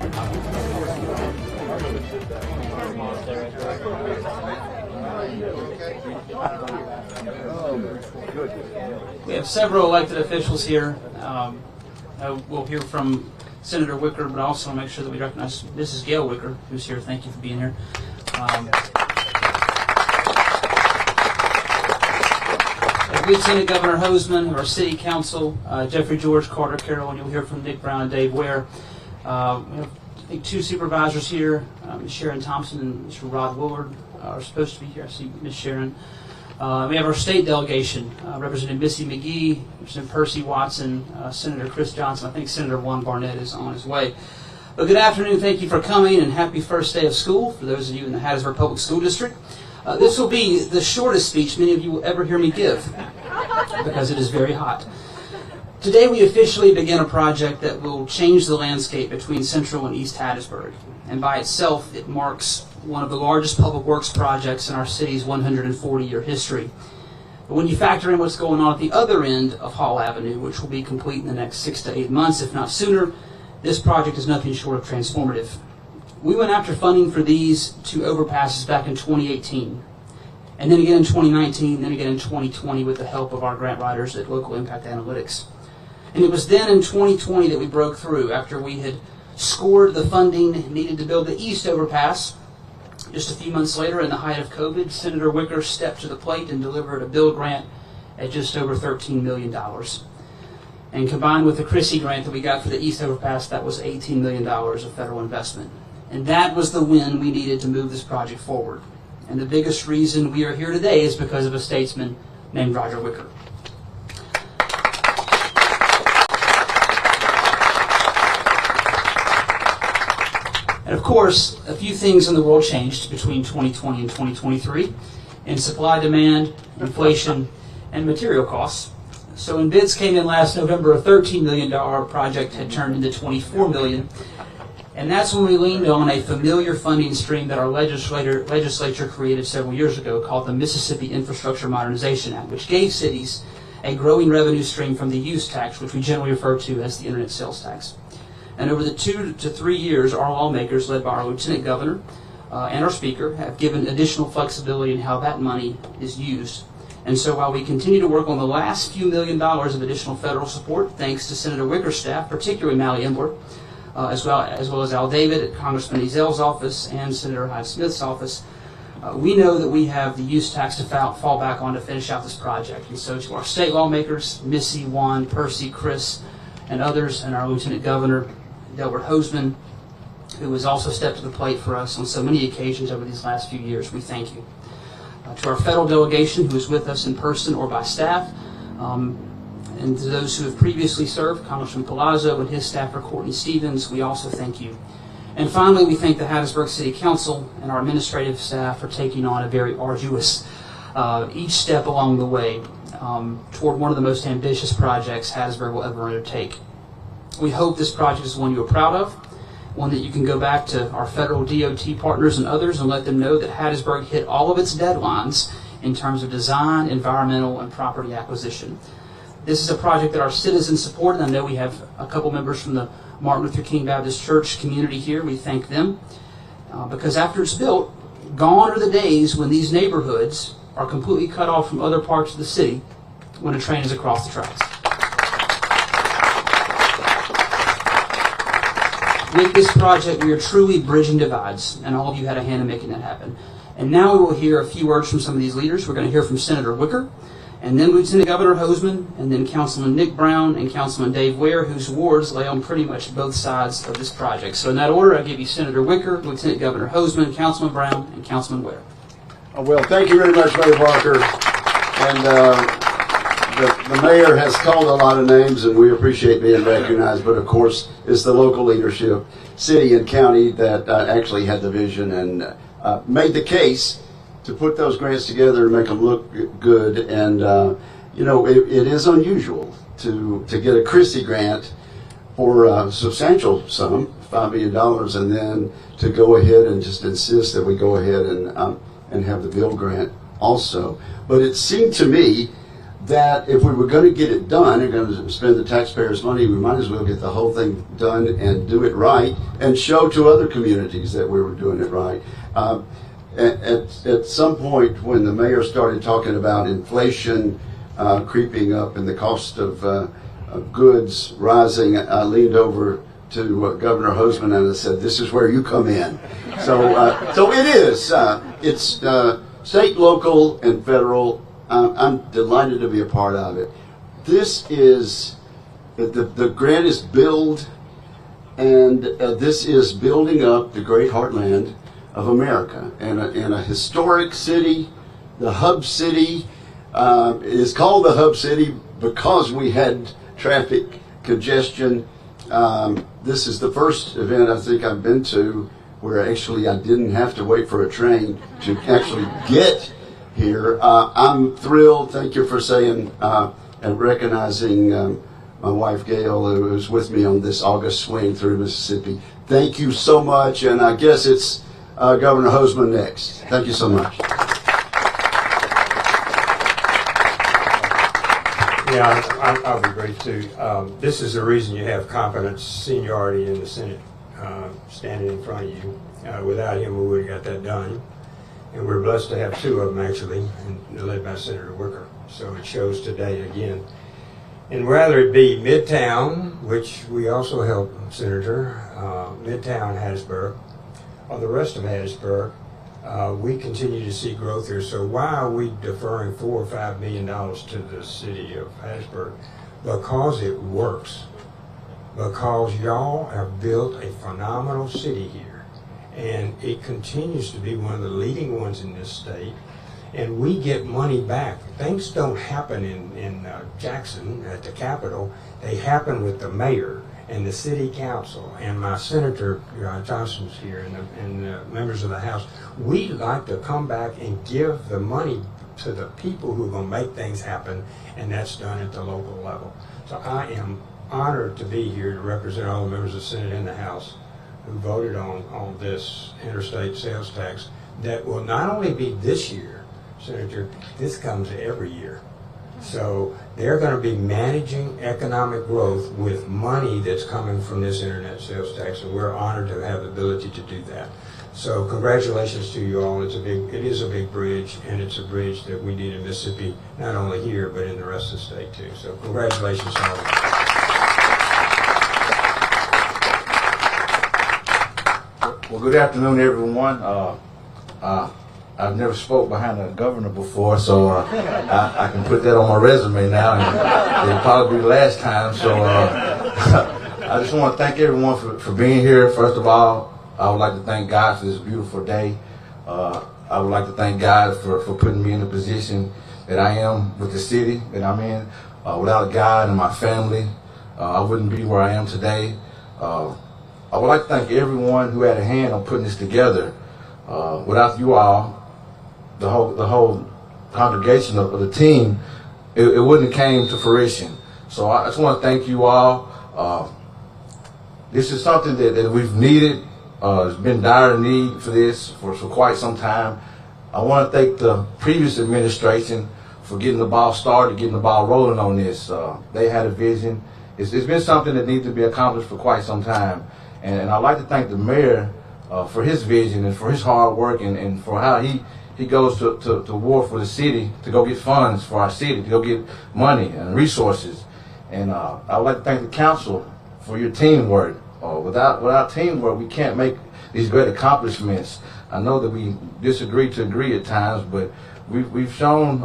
We have several elected officials here. We'll hear from Senator Wicker, but I also want to make sure that we recognize Mrs. Gail Wicker, who's here. Thank you for being here. Lieutenant Governor Hoseman, our City Council, Jeffrey George, Carter Carroll, and you'll hear from Nick Brown and Dave Ware. We have, I think, two supervisors here, Ms. Sharon Thompson and Mr. Rod Willard are supposed to be here. I see Ms. Sharon. We have our state delegation, Representative Missy McGee, Representative Percy Watson, Senator Chris Johnson. I think Senator Juan Barnett is on his way. But good afternoon, thank you for coming, and happy first day of school for those of you in the Hattiesburg Public School District. This will be the shortest speech many of you will ever hear me give, because it is very hot. Today we officially begin a project that will change the landscape between Central and East Hattiesburg, and by itself it marks one of the largest public works projects in our city's 140-year history. But when you factor in what's going on at the other end of Hall Avenue, which will be complete in the next 6 to 8 months, if not sooner, this project is nothing short of transformative. We went after funding for these two overpasses back in 2018, and then again in 2019, and then again in 2020 with the help of our grant writers at Local Impact Analytics. And it was then in 2020 that we broke through after we had scored the funding needed to build the East overpass. Just a few months later, in the height of COVID, Senator Wicker stepped to the plate and delivered a bill grant at just over $13 million. And combined with the Chrissy grant that we got for the East overpass, that was $18 million of federal investment. And that was the win we needed to move this project forward. And the biggest reason we are here today is because of a statesman named Roger Wicker. And of course, a few things in the world changed between 2020 and 2023 in supply, demand, inflation, and material costs. So when bids came in last November, a $13 million project had turned into $24 million. And that's when we leaned on a familiar funding stream that our legislature created several years ago called the Mississippi Infrastructure Modernization Act, which gave cities a growing revenue stream from the use tax, which we generally refer to as the internet sales tax. And over the 2 to 3 years, our lawmakers, led by our Lieutenant Governor and our Speaker, have given additional flexibility in how that money is used. And so while we continue to work on the last few $1 million of additional federal support, thanks to Senator Wicker's staff, particularly Mally Embler, as well as Al David at Congressman Ezel's office and Senator Hyde Smith's office, we know that we have the use tax to fall back on to finish out this project. And so to our state lawmakers, Missy, Juan, Percy, Chris, and others, and our Lieutenant Governor, Delbert Hoseman, who has also stepped to the plate for us on so many occasions over these last few years, we thank you. To our federal delegation who is with us in person or by staff, and to those who have previously served, Congressman Palazzo and his staffer, Courtney Stevens, we also thank you. And finally, we thank the Hattiesburg City Council and our administrative staff for taking on a very arduous each step along the way toward one of the most ambitious projects Hattiesburg will ever undertake. We hope this project is one you are proud of, one that you can go back to our federal DOT partners and others and let them know that Hattiesburg hit all of its deadlines in terms of design, environmental, and property acquisition. This is a project that our citizens support, and I know we have a couple members from the Martin Luther King Baptist Church community here. We thank them because after it's built, gone are the days when these neighborhoods are completely cut off from other parts of the city when a train is across the tracks. With this project, we are truly bridging divides, and all of you had a hand in making that happen. And now we will hear a few words from some of these leaders. We're going to hear from Senator Wicker, and then Lieutenant Governor Hoseman, and then Councilman Nick Brown and Councilman Dave Ware, whose wards lay on pretty much both sides of this project. So in that order, I give you Senator Wicker, Lieutenant Governor Hoseman, Councilman Brown, and Councilman Ware. Well, thank you very much, Mayor Barker. And the mayor has called a lot of names, and we appreciate being recognized. But of course, it's the local leadership, city and county, that actually had the vision and made the case to put those grants together and make them look good. And you know, it is unusual to get a Christie grant for a substantial sum, $5 million, and then to go ahead and just insist that we go ahead and have the bill grant also. But it seemed to me that if we were going to get it done and going to spend the taxpayers' money, we might as well get the whole thing done and do it right and show to other communities that we were doing it right. At some point when the mayor started talking about inflation creeping up and the cost of goods rising, I leaned over to Governor Hosemann and I said, "This is where you come in." So it is. It's state, local, and federal. I'm delighted to be a part of it. This is the grant is build, and this is building up the great heartland of America and a historic city, the hub city. It is called the hub city because we had traffic congestion. This is the first event I think I've been to where actually I didn't have to wait for a train to actually get here. I'm thrilled. Thank you for saying and recognizing my wife Gail, who was with me on this August swing through Mississippi. Thank you so much, and I guess it's Governor Hosemann next. Thank you so much. Yeah, I'll be brief too. This is the reason you have competent seniority in the Senate standing in front of you. Without him, we would have got that done. And we're blessed to have two of them actually, and led by Senator Wicker. So it shows today again. And whether it be Midtown, which we also help, Senator, Midtown Hattiesburg, or the rest of Hattiesburg, we continue to see growth here. So why are we deferring $4 or $5 million to the city of Hattiesburg? Because it works. Because y'all have built a phenomenal city here. And it continues to be one of the leading ones in this state. And we get money back. Things don't happen in Jackson at the Capitol. They happen with the mayor and the city council and my Senator Johnson's here and the members of the House. We like to come back and give the money to the people who are going to make things happen, and that's done at the local level. So I am honored to be here to represent all the members of the Senate and the House who voted on this interstate sales tax that will not only be this year, Senator, this comes every year. So they're going to be managing economic growth with money that's coming from this internet sales tax, and we're honored to have the ability to do that. So congratulations to you all. It is a big bridge, and it's a bridge that we need in Mississippi, not only here, but in the rest of the state too. So congratulations to all of you. Well, good afternoon, everyone. I've never spoke behind a governor before, so I can put that on my resume now, and it'll probably be the last time. So I just want to thank everyone for being here. First of all, I would like to thank God for this beautiful day. I would like to thank God for putting me in the position that I am with the city that I'm in. Without God and my family, I wouldn't be where I am today. I would like to thank everyone who had a hand on putting this together. Without you all, the whole congregation of the team, it wouldn't have came to fruition. So I just want to thank you all. This is something that we've needed. It's been dire need for this for quite some time. I want to thank the previous administration for getting the ball started, getting the ball rolling on this. They had a vision. It's been something that needs to be accomplished for quite some time. And I'd like to thank the mayor for his vision and for his hard work and for how he goes to war for the city, to go get funds for our city, to go get money and resources. And I would like to thank the council for your teamwork. Without teamwork, we can't make these great accomplishments. I know that we disagree to agree at times, but we've shown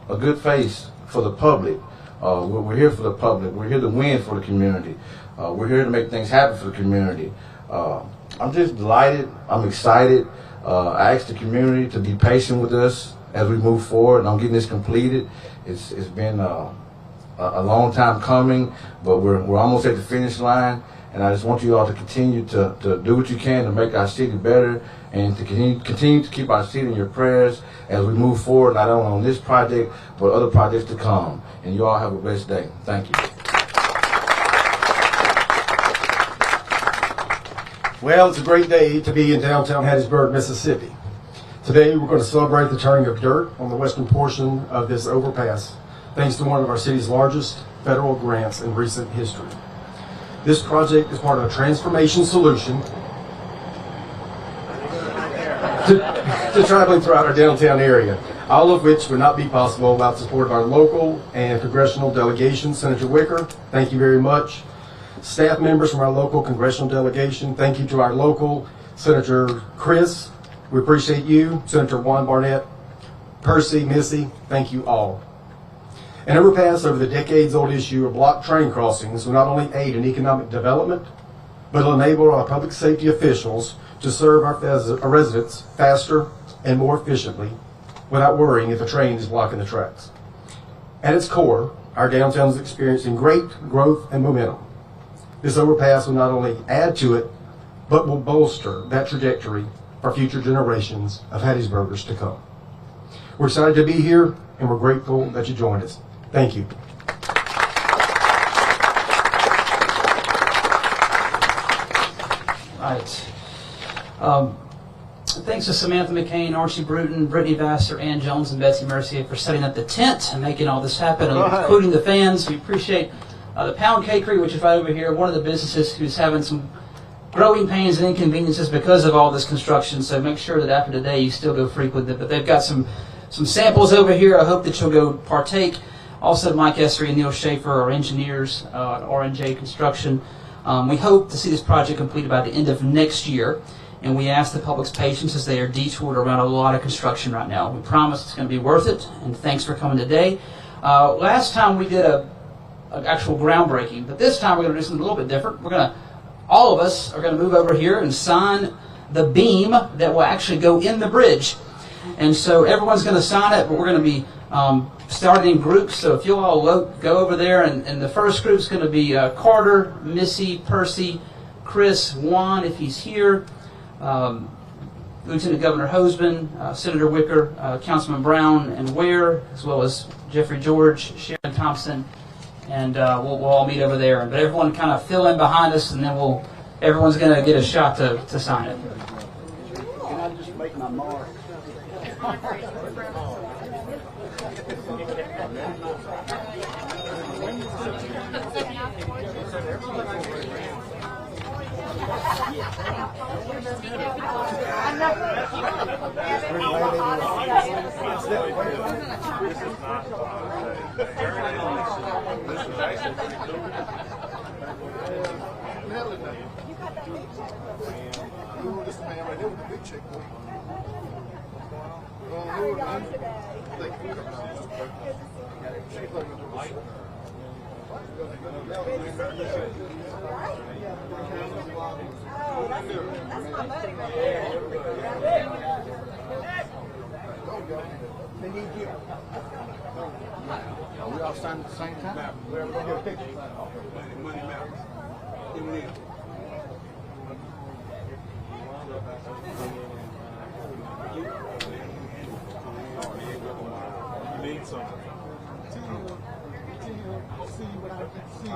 a good face for the public. We're here for the public. We're here to win for the community. We're here to make things happen for the community. I'm just delighted. I'm excited. I asked the community to be patient with us as we move forward, and I'm getting this completed. It's been a long time coming, but we're almost at the finish line. And I just want you all to continue to do what you can to make our city better and to continue to keep our city in your prayers as we move forward, not only on this project, but other projects to come. And you all have a blessed day. Thank you. Well, it's a great day to be in downtown Hattiesburg, Mississippi. Today we're going to celebrate the turning of dirt on the western portion of this overpass thanks to one of our city's largest federal grants in recent history. This project is part of a transformation solution to traveling throughout our downtown area, all of which would not be possible without the support of our local and congressional delegation. Senator Wicker, thank you very much. Staff members from our local congressional delegation, thank you to our local Senator Chris. We appreciate you. Senator Juan Barnett, Percy, Missy, thank you all. An overpass over the decades-old issue of blocked train crossings will not only aid in economic development, but will enable our public safety officials to serve our residents faster and more efficiently without worrying if a train is blocking the tracks. At its core, our downtown is experiencing great growth and momentum. This overpass will not only add to it, but will bolster that trajectory for future generations of Hattiesburgers to come. We're excited to be here, and we're grateful that you joined us. Thank you. Right. Thanks to Samantha McCain, Archie Bruton, Brittany Vassar, Ann Jones, and Betsy Mercier for setting up the tent and making all this happen, including the fans. We appreciate the Pound Cakery, which is right over here, one of the businesses who's having some growing pains and inconveniences because of all this construction. So make sure that after today you still go frequent it. But they've got some samples over here. I hope that you'll go partake. Also, Mike Essery and Neil Schaefer are engineers at R&J Construction. We hope to see this project completed by the end of next year. And we ask the public's patience as they are detoured around a lot of construction right now. We promise it's going to be worth it, and thanks for coming today. Last time we did an actual groundbreaking, but this time we're going to do something a little bit different. All of us are going to move over here and sign the beam that will actually go in the bridge. And so everyone's going to sign it, but we're going to be starting in groups. So if you'll all go over there, and the first group is going to be Carter, Missy, Percy, Chris, Juan, if he's here, Lieutenant Governor Hosman, Senator Wicker, Councilman Brown and Ware, as well as Jeffrey George, Sharon Thompson, and we'll all meet over there. But everyone kind of fill in behind us, and then everyone's going to get a shot to sign it. Can I just make my mark? Are we all signed at the same time? We're going to get a picture. Money matters. You need something. See what I can see. I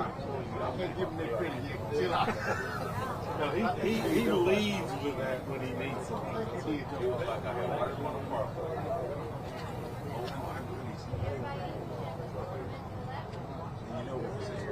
can't give him that credit yet. Chill out. No, he leads with that when he needs something. You know what I'm saying? You know what I'm saying?